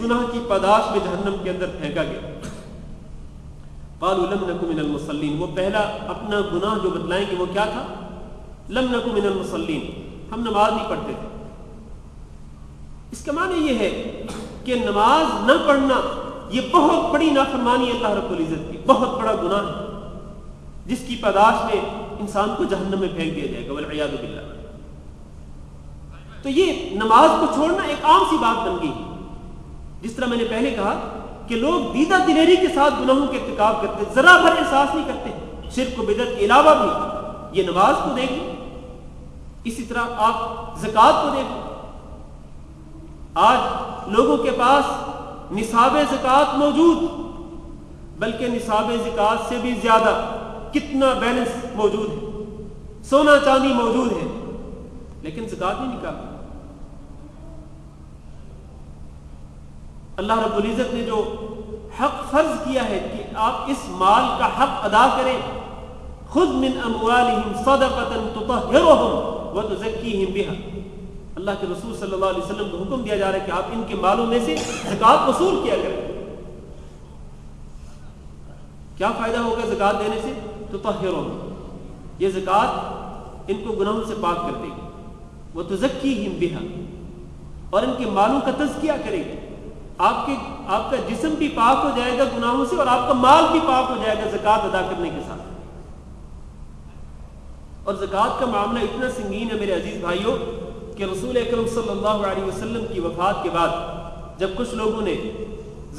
گناہ کی پاداش میں جہنم کے اندر پھینکا گیا؟ قالوا لم نکن من المصلین، وہ پہلا اپنا گناہ جو بتلائیں گے وہ کیا تھا؟ لم نکن من المصلین، ہم نماز نہیں پڑھتے تھے۔ اس کا معنی یہ ہے کہ نماز نہ پڑھنا یہ بہت بڑی نافرمانی ہے اللہ رب العزت کی، بہت بڑا گناہ ہے جس کی پاداش میں انسان کو جہنم میں پھینک دیا جائے گا والعیاذ باللہ۔ تو یہ نماز کو چھوڑنا ایک عام سی بات بن گئی، جس طرح میں نے پہلے کہا کہ لوگ دیدہ دلیری کے ساتھ گناہوں کے ارتکاب کرتے، ذرا بھر احساس نہیں کرتے۔ شرک و بدعت کے علاوہ بھی یہ نماز کو دیکھ لیں، اسی طرح آپ زکوٰۃ کو دیکھ لیں۔ آج لوگوں کے پاس نصاب زکوٰۃ موجود، بلکہ نصاب زکوٰۃ سے بھی زیادہ کتنا بیلنس موجود ہے، سونا چاندی موجود ہے، لیکن زکوٰۃ نہیں نکالتے۔ اللہ رب العزت نے جو حق فرض کیا ہے کہ آپ اس مال کا حق ادا کریں، خذ من اموالہم صدقۃ تطہرہم وتزکیہم بہا، اللہ کے رسول صلی اللہ علیہ وسلم کو حکم دیا جا رہا ہے کہ آپ ان کے مالوں میں سے زکوٰۃ وصول کیا کریں۔ کیا فائدہ ہوگا زکوٰۃ دینے سے؟ تطہرہم، یہ زکوٰۃ ان کو گناہوں سے پاک کر دے گی، وتزکیہم بہا، اور ان کے مالوں کا تزکیہ کرے گی۔ آپ کا جسم بھی پاک ہو جائے گا گناہوں سے، اور آپ کا مال بھی پاک ہو جائے گا زکوٰۃ ادا کرنے کے ساتھ۔ اور زکوٰۃ کا معاملہ اتنا سنگین ہے میرے عزیز بھائیوں کہ رسول اکرم صلی اللہ علیہ وسلم کی وفات کے بعد جب کچھ لوگوں نے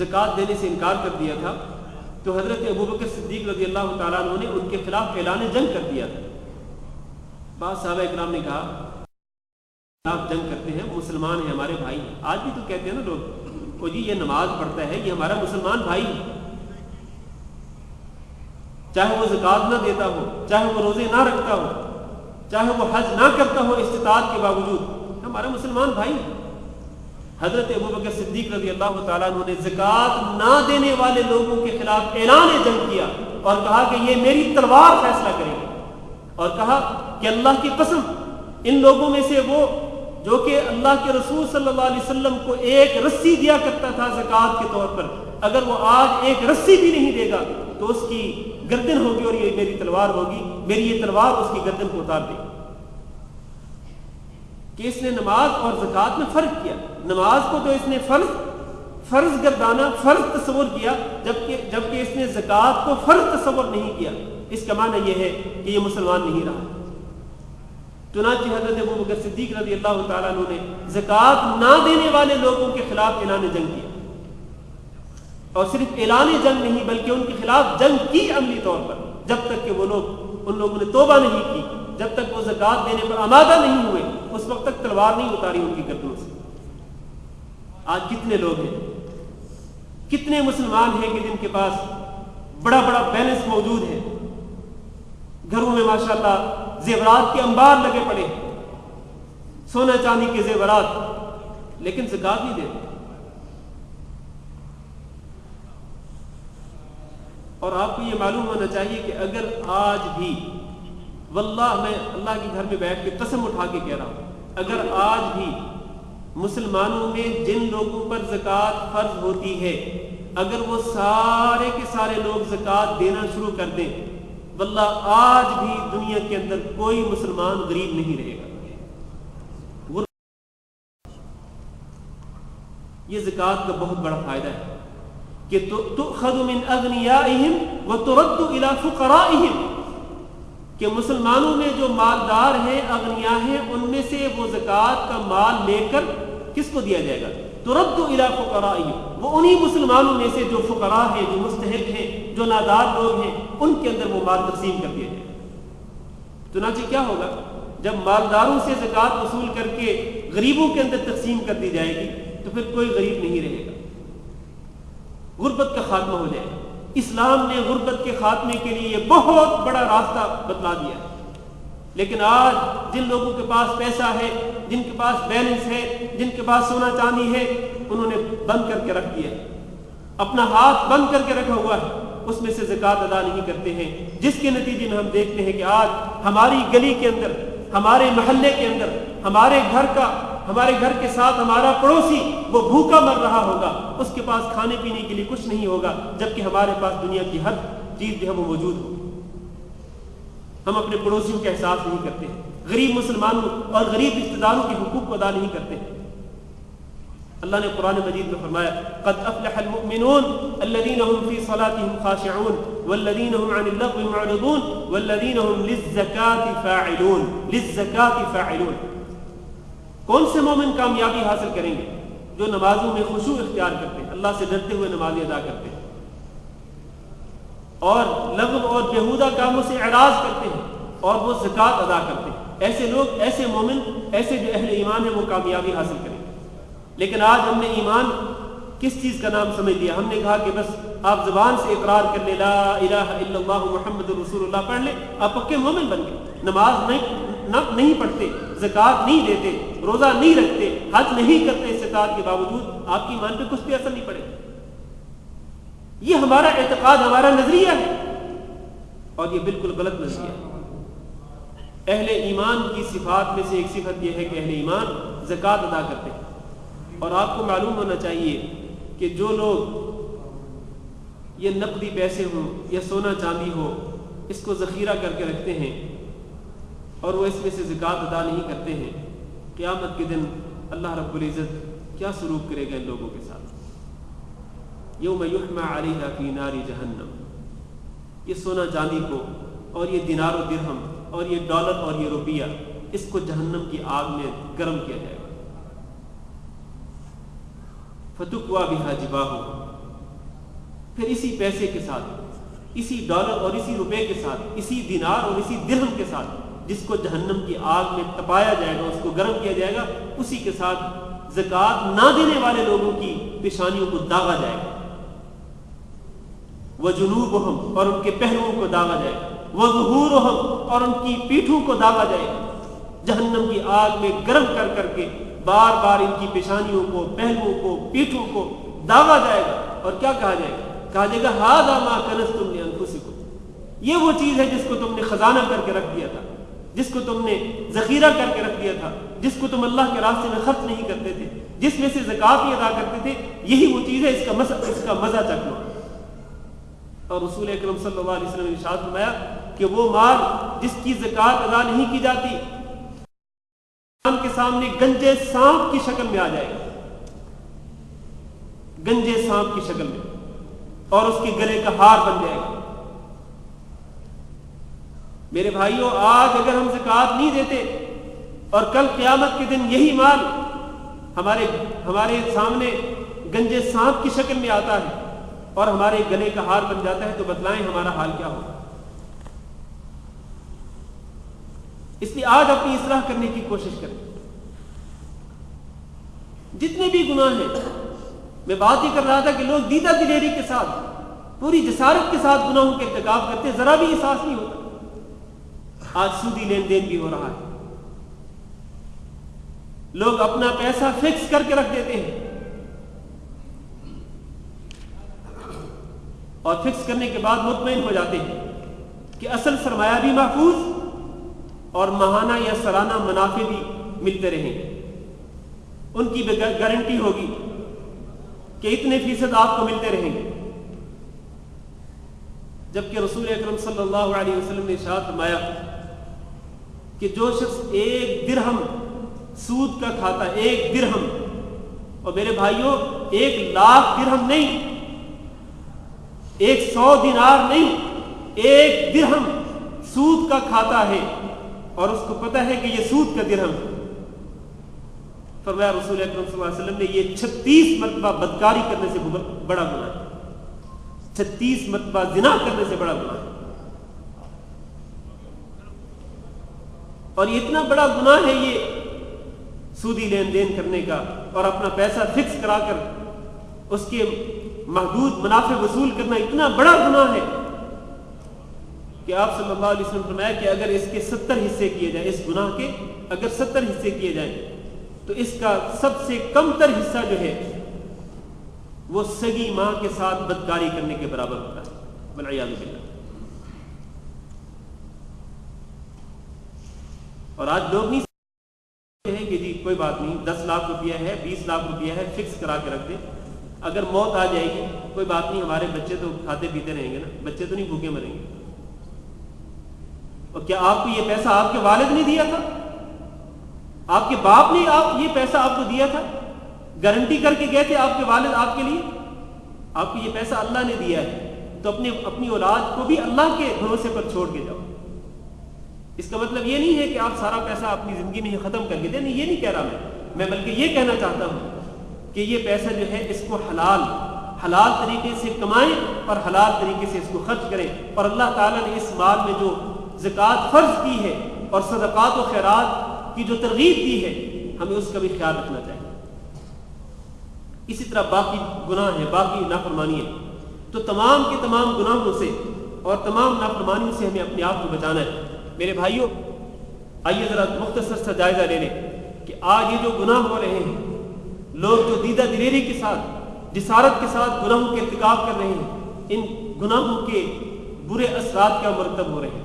زکوٰۃ دینے سے انکار کر دیا تھا تو حضرت ابوبکر صدیق رضی اللہ تعالیٰ عنہ نے ان کے خلاف اعلان جنگ کر دیا تھا۔ بعض صحابہ اکرام نے کہا خلاف جنگ کرتے ہیں، مسلمان ہیں، ہمارے بھائی ہیں۔ آج بھی تو کہتے ہیں نا لوگ، او جی یہ نماز پڑھتا ہے، یہ ہمارا مسلمان بھائی ہے، چاہے وہ زکوٰۃ نہ دیتا ہو، چاہے وہ روزے نہ رکھتا ہو، چاہے وہ حج نہ کرتا ہو استطاعت کے باوجود، ہمارا مسلمان بھائی ہے۔ حضرت ابوبکر صدیق رضی اللہ تعالیٰ عنہ نے زکوٰۃ نہ دینے والے لوگوں کے خلاف اعلان جنگ کیا اور کہا کہ یہ میری تلوار فیصلہ کرے گی، اور کہا کہ اللہ کی قسم ان لوگوں میں سے وہ جو کہ اللہ کے رسول صلی اللہ علیہ وسلم کو ایک رسی دیا کرتا تھا زکوٰۃ کے طور پر، اگر وہ آج ایک رسی بھی نہیں دے گا تو اس کی گردن ہوگی اور یہ میری تلوار ہوگی، میری یہ تلوار اس کی گردن کو اتار دے گی۔ کہ اس نے نماز اور زکوٰۃ میں فرق کیا، نماز کو تو اس نے فرض گردانا، فرض تصور کیا، جبکہ اس نے زکوٰۃ کو فرض تصور نہیں کیا۔ اس کا معنی یہ ہے کہ یہ مسلمان نہیں رہا۔ چنانچہ حضرت ابوبکر صدیق رضی اللہ تعالیٰ عنہ نے زکوٰۃ نہ دینے والے لوگوں کے خلاف اعلان جنگ کیا، اور صرف اعلان جنگ نہیں بلکہ ان کے خلاف جنگ کی عملی طور پر، جب تک کہ ان لوگوں نے توبہ نہیں کی، جب تک وہ زکوٰۃ دینے پر آمادہ نہیں ہوئے، اس وقت تک تلوار نہیں اتاری ان کی گردنوں سے۔ آج کتنے لوگ ہیں، کتنے مسلمان ہیں کہ جن کے پاس بڑا بڑا بیلنس موجود ہے، گھروں میں ماشاءاللہ زیورات کے انبار لگے پڑے، سونا چاندی کے زیورات، لیکن زکوٰۃ نہیں دیتے۔ اور آپ کو یہ معلوم ہونا چاہیے کہ اگر آج بھی، واللہ میں اللہ کے گھر میں بیٹھ کے قسم اٹھا کے کہہ رہا ہوں، اگر آج بھی مسلمانوں میں جن لوگوں پر زکوٰۃ فرض ہوتی ہے، اگر وہ سارے کے سارے لوگ زکوٰۃ دینا شروع کر دیں، واللہ آج بھی دنیا کے اندر کوئی مسلمان غریب نہیں رہے گا۔ یہ زکوٰۃ کا بہت بڑا فائدہ ہے کہ تؤخذ من اغنیائہم وترد الی فقرائہم، کہ مسلمانوں میں جو مالدار ہیں، اغنیاء ہیں، ان میں سے وہ زکوٰۃ کا مال لے کر کس کو دیا جائے گا؟ ترد الی فقرائہم، وہ انہی مسلمانوں میں سے جو فقراء ہیں، جو مستحق ہیں، جو نادار لوگ ہیں، ان کے اندر وہ مال تقسیم کر دیا جائے گا۔ چنانچہ کیا ہوگا؟ جب مالداروں سے زکوٰۃ وصول کر کے غریبوں کے اندر تقسیم کر دی جائے گی تو پھر کوئی غریب نہیں رہے گا، غربت کا خاتمہ ہو جائے گا۔ اسلام نے غربت کے خاتمے کے لیے یہ بہت بڑا راستہ بتلا دیا ہے، لیکن آج جن لوگوں کے پاس پیسہ ہے، جن کے پاس بیلنس ہے، جن کے پاس سونا چاندی ہے، انہوں نے بند کر کے رکھ دیا، اپنا ہاتھ بند کر کے رکھا ہوا ہے، اس میں سے زکوٰۃ ادا نہیں کرتے ہیں، جس کے نتیجے میں ہم دیکھتے ہیں کہ آج ہماری گلی کے اندر، ہمارے محلے کے اندر، ہمارے گھر کا، ہمارے گھر کے ساتھ ہمارا پڑوسی وہ بھوکا مر رہا ہوگا، اس کے پاس کھانے پینے کے لیے کچھ نہیں ہوگا، جبکہ ہمارے پاس دنیا کی ہر چیز جو ہے وہ موجود ہو، ہم اپنے پڑوسیوں کا احساس نہیں کرتے، غریب مسلمانوں اور غریب رشتہ داروں کے حقوق کو ادا نہیں کرتے۔ اللہ نے قرآن مجید میں فرمایا قد افلح المؤمنون الذين هم في صلاتهم خاشعون والذين هم عن اللغو معرضون والذين هم للزكاة فاعلون۔ کون سے مومن کامیابی حاصل کریں گے؟ جو نمازوں میں خشوع اختیار کرتے ہیں، اللہ سے ڈرتے ہوئے نمازیں ادا کرتے ہیں اور لغو اور بیہودہ کاموں سے اعراض کرتے ہیں اور وہ زکوٰۃ ادا کرتے ہیں۔ ایسے لوگ، ایسے مومن، ایسے جو اہل ایمان ہیں وہ کامیابی حاصل کریں گے۔ لیکن آج ہم نے ایمان کس چیز کا نام سمجھ لیا؟ ہم نے کہا کہ بس آپ زبان سے اقرار کر لیں لا الہ الا اللہ محمد رسول اللہ پڑھ لیں، آپ پکے مومن بن گئے۔ نماز نہیں پڑھتے، زکوٰۃ نہیں دیتے، روزہ نہیں رکھتے، حج نہیں کرتے، استطاعت کے باوجود آپ کی ایمان پہ کچھ بھی اثر نہیں پڑے۔ یہ ہمارا اعتقاد، ہمارا نظریہ ہے اور یہ بالکل غلط نظریہ ہے۔ اہل ایمان کی صفات میں سے ایک صفت یہ ہے کہ اہل ایمان زکوٰۃ ادا کرتے ہیں۔ اور آپ کو معلوم ہونا چاہیے کہ جو لوگ یہ نقدی پیسے ہوں یا سونا چاندی ہو، اس کو ذخیرہ کر کے رکھتے ہیں اور وہ اس میں سے زکوٰۃ ادا نہیں کرتے ہیں، قیامت کے دن اللہ رب العزت کیا سلوک کرے گا ان لوگوں کے ساتھ؟ یوم یحمى علیہا فی نار جہنم، یہ سونا چاندی کو اور یہ دینار و درہم اور یہ ڈالر اور یہ روپیہ، اس کو جہنم کی آگ میں گرم کیا جائے گا۔ فتقویٰ بہا جباہہم، پھر اسی پیسے کے ساتھ، اسی ڈالر اور اسی روپے کے ساتھ، اسی دینار اور اسی درہم کے ساتھ جس کو جہنم کی آگ میں تپایا جائے گا، اس کو گرم کیا جائے گا، اسی کے ساتھ زکوٰۃ نہ دینے والے لوگوں کی پیشانیوں کو داغا جائے گا، وجنوبہم، اور ان کے پہلوؤں کو داغا جائے گا، وظہورہم، اور ان کی پیٹھوں کو داغا جائے گا۔ جہنم کی آگ میں گرم کر کر کے بار بار ان کی پیشانیوں کو، پہلوؤں کو، پیٹھوں کو داغا جائے گا، اور کیا کہا جائے گا؟ کہا جائے گا ھذا ما کنزتم لانفسکم، یہ وہ چیز ہے جس کو تم نے خزانہ کر کے رکھ دیا تھا، جس کو تم نے ذخیرہ کر کے رکھ دیا تھا، جس کو تم اللہ کے راستے میں خرچ نہیں کرتے تھے، جس میں سے زکوٰۃ ہی ادا کرتے تھے، یہی وہ چیز ہے، اس کا مزہ چکھ لو۔ اور رسول اکرم صلی اللہ علیہ وسلم نے ارشاد فرمایا کہ وہ مال جس کی زکوٰۃ ادا نہیں کی جاتی کے سامنے گنجے سانپ کی شکل میں آ جائے گا، گنجے سانپ کی شکل میں، اور اس کے گلے کا ہار بن جائے گا۔ میرے بھائیوں، آج اگر ہم زکوٰۃ نہیں دیتے اور کل قیامت کے دن یہی مال ہمارے سامنے گنجے سانپ کی شکل میں آتا ہے اور ہمارے گلے کا ہار بن جاتا ہے، تو بتلائیں ہمارا حال کیا ہوگا؟ اس لیے آج اپنی اصلاح کرنے کی کوشش کریں۔ جتنے بھی گناہ ہیں، میں بات ہی کر رہا تھا کہ لوگ دیدہ دلیری کے ساتھ، پوری جسارت کے ساتھ گناہوں کے ارتکاب کرتے، ذرا بھی احساس نہیں ہوتا۔ آج سودی لین دین بھی ہو رہا ہے، لوگ اپنا پیسہ فکس کر کے رکھ دیتے ہیں اور فکس کرنے کے بعد مطمئن ہو جاتے ہیں کہ اصل سرمایہ بھی محفوظ اور ماہانہ یا سالانہ منافع بھی ملتے رہیں گے، ان کی گارنٹی ہوگی کہ اتنے فیصد آپ کو ملتے رہیں گے۔ جبکہ رسول اکرم صلی اللہ علیہ وسلم نے ارشاد فرمایا کہ جو شخص 1 درہم سود کا کھاتا ہے، 1 درہم، اور میرے بھائیوں 1,00,000 درہم نہیں، 100 دینار نہیں، 1 درہم سود کا کھاتا ہے اور اس کو پتہ ہے کہ یہ سود کا درہم ہے، فرمایا رسول اکرم صلی اللہ علیہ وسلم نے یہ 36 مرتبہ بدکاری کرنے سے بڑا گناہ ہے، 36 مرتبہ زنا کرنے سے بڑا گناہ ہے۔ اور یہ اتنا بڑا گناہ ہے یہ سودی لین دین کرنے کا اور اپنا پیسہ فکس کرا کر اس کے محدود منافع وصول کرنا اتنا بڑا گناہ ہے کہ آپ صلی اللہ علیہ وسلم فرمایا کہ اگر اس کے 70 حصے کیے جائیں، اس گناہ کے اگر 70 حصے کیے جائیں تو اس کا سب سے کم تر حصہ جو ہے وہ سگی ماں کے ساتھ بدکاری کرنے کے برابر ہوتا ہے، والعیاذ باللہ۔ اور آج لوگ نہیں سمجھتے ہیں کہ جی کوئی بات نہیں 10 لاکھ روپیہ ہے 20 لاکھ روپیہ ہے فکس کرا کے رکھ دیں, اگر موت آ جائے گی کوئی بات نہیں, ہمارے بچے تو کھاتے پیتے رہیں گے نا, بچے تو نہیں بھوکے مریں گے. اور کیا آپ کو یہ پیسہ آپ کے والد نے دیا تھا؟ آپ کے باپ نے یہ پیسہ آپ کو دیا تھا؟ گارنٹی کر کے گئے تھے آپ کے والد آپ کے لیے؟ آپ کو یہ پیسہ اللہ نے دیا ہے, تو اپنی اولاد کو بھی اللہ کے بھروسے پر چھوڑ کے جاؤ. اس کا مطلب یہ نہیں ہے کہ آپ سارا پیسہ اپنی زندگی میں ہی ختم کر کے دیں, نہیں, یہ نہیں کہہ رہا میں بلکہ یہ کہنا چاہتا ہوں کہ یہ پیسہ جو ہے اس کو حلال طریقے سے کمائیں اور حلال طریقے سے اس کو خرچ کریں. اور اللہ تعالیٰ نے اس مال میں جو زکوٰۃ فرض کی ہے اور صدقات و خیرات کی جو ترغیب دی ہے, ہمیں اس کا بھی خیال رکھنا چاہیے. اسی طرح باقی گناہ ہیں, باقی نافرمانی ہے, تو تمام کے تمام گناہوں سے اور تمام نافرمانیوں سے ہمیں اپنے آپ کو بچانا ہے. میرے بھائیوں, آئیے ذرا مختصر سا جائزہ لے لیں کہ آج یہ جو گناہ ہو رہے ہیں, لوگ جو دیدہ دلیری کے ساتھ جسارت کے ساتھ گناہوں کے ارتکاب کر رہے ہیں, ان گناہوں کے برے اثرات کیا مرتب ہو رہے ہیں.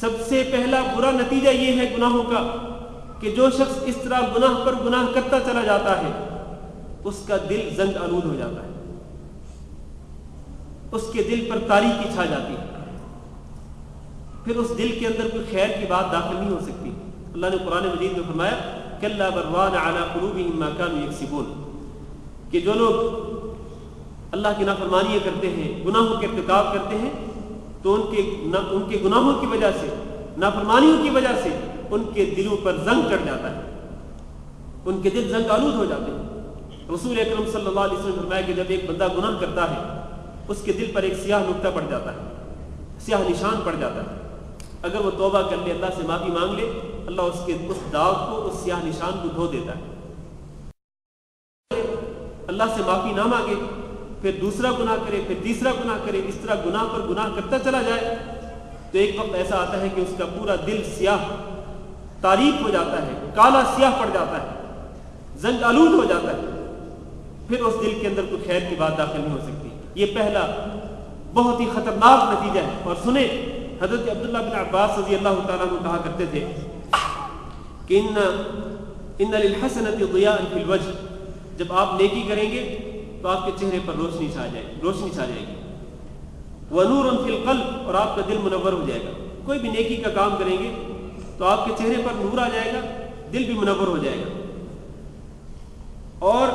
سب سے پہلا برا نتیجہ یہ ہے گناہوں کا کہ جو شخص اس طرح گناہ پر گناہ کرتا چلا جاتا ہے, اس کا دل زنگ آلود ہو جاتا ہے, اس کے دل پر تاریکی چھا جاتی ہے, پھر اس دل کے اندر کوئی خیر کی بات داخل نہیں ہو سکتی. اللہ نے قرآن مجید میں فرمایا کلا بران علی قلوبہم ما کانوا یکسبون, کہ جو لوگ اللہ کی نافرمانیاں کرتے ہیں, گناہوں کے ارتکاب کرتے ہیں, تو ان کے گناہوں کی وجہ سے, نافرمانیوں کی وجہ سے ان کے دلوں پر زنگ چڑھ جاتا ہے, ان کے دل زنگ آلود ہو جاتے ہیں. رسول اکرم صلی اللہ علیہ وسلم نے فرمایا کہ جب ایک بندہ گناہ کرتا ہے اس کے دل پر ایک سیاہ نقطہ پڑ جاتا ہے, سیاہ نشان پڑ جاتا ہے. اگر وہ توبہ کر لے, اللہ سے معافی مانگ لے, اللہ اس داغ کو, اس سیاہ نشان کو دھو دیتا ہے. اللہ سے معافی نہ مانگے, پھر دوسرا گناہ کرے, پھر تیسرا گناہ کرے, اس طرح گناہ پر گناہ کرتا چلا جائے, تو ایک وقت ایسا آتا ہے کہ اس کا پورا دل سیاہ تاریک ہو جاتا ہے, کالا سیاہ پڑ جاتا ہے, زنگ آلود ہو جاتا ہے. پھر اس دل کے اندر کوئی خیر کی بات داخل نہیں ہو سکتی. یہ پہلا بہت ہی خطرناک نتیجہ ہے. اور سنیں, حضرت عبداللہ بن عباس رضی اللہ تعالیٰ عنہ کہا کرتے تھے کہ ان للحسنۃ ضیاء فی الوجہ, جب آپ نیکی کریں گے تو آپ کے چہرے پر روشنی چھا جائے گی. ونور فی القلب, اور آپ کا دل منور ہو جائے گا. کوئی بھی نیکی کا کام کریں گے تو آپ کے چہرے پر نور آ جائے گا, دل بھی منور ہو جائے گا. اور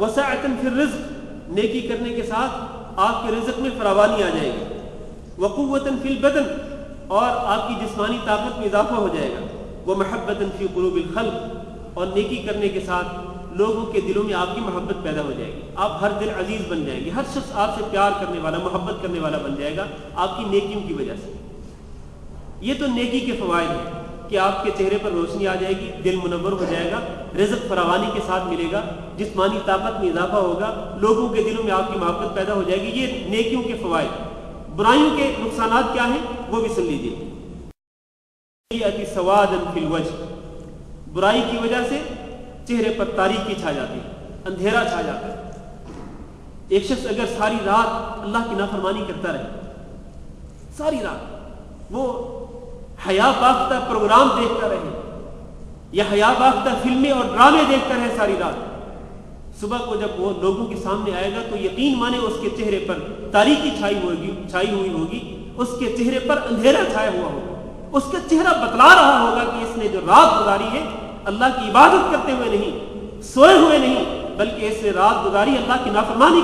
وسعۃ فی الرزق, نیکی کرنے کے ساتھ آپ کے رزق میں فراوانی آ جائے گی. وقوۃ فی البدن, اور آپ کی جسمانی طاقت میں اضافہ ہو جائے گا. ومحبۃ فی قلوب الخلق, اور نیکی کرنے کے ساتھ لوگوں کے دلوں میں آپ کی محبت پیدا ہو جائے گی. آپ ہر دل عزیز بن جائیں گے, ہر شخص آپ سے پیار کرنے والا, محبت کرنے والا بن جائے گا آپ کی نیکیوں کی وجہ سے. یہ تو نیکی کے فوائد ہیں کہ آپ کے چہرے پر روشنی آ جائے گی, دل منور ہو جائے گا, رزق فراوانی کے ساتھ ملے گا, جسمانی طاقت میں اضافہ ہوگا, لوگوں کے دلوں میں آپ کی محبت پیدا ہو جائے گی. یہ نیکیوں کے فوائد. برائیوں کے نقصانات کیا ہیں وہ بھی سن لیجیے. سوادن فی الوجہ, برائی کی وجہ سے چہرے پر تاریکی چھا جاتی ہے, اندھیرا چھا جاتا ہے. ایک شخص اگر ساری رات اللہ کی نافرمانی کرتا رہے, ساری رات وہ حیا باختہ پروگرام دیکھتا رہے یا حیا باختہ فلمیں اور ڈرامے دیکھتا رہے ساری رات, صبح کو جب وہ لوگوں کے سامنے آئے گا تو یقین مانے اس کے چہرے پر تاریکی چھائی ہوئی ہوگی, اس کے چہرے پر اندھیرا چھایا ہوا ہوگا. اس کا چہرہ بتلا رہا ہوگا کہ اس نے جو رات گزاری ہے اللہ کی عبادت کرتے ہوئے نہیں, سوئے ہوئے نہیں, بلکہ اس نے رات گزاری اللہ کی نافرمانی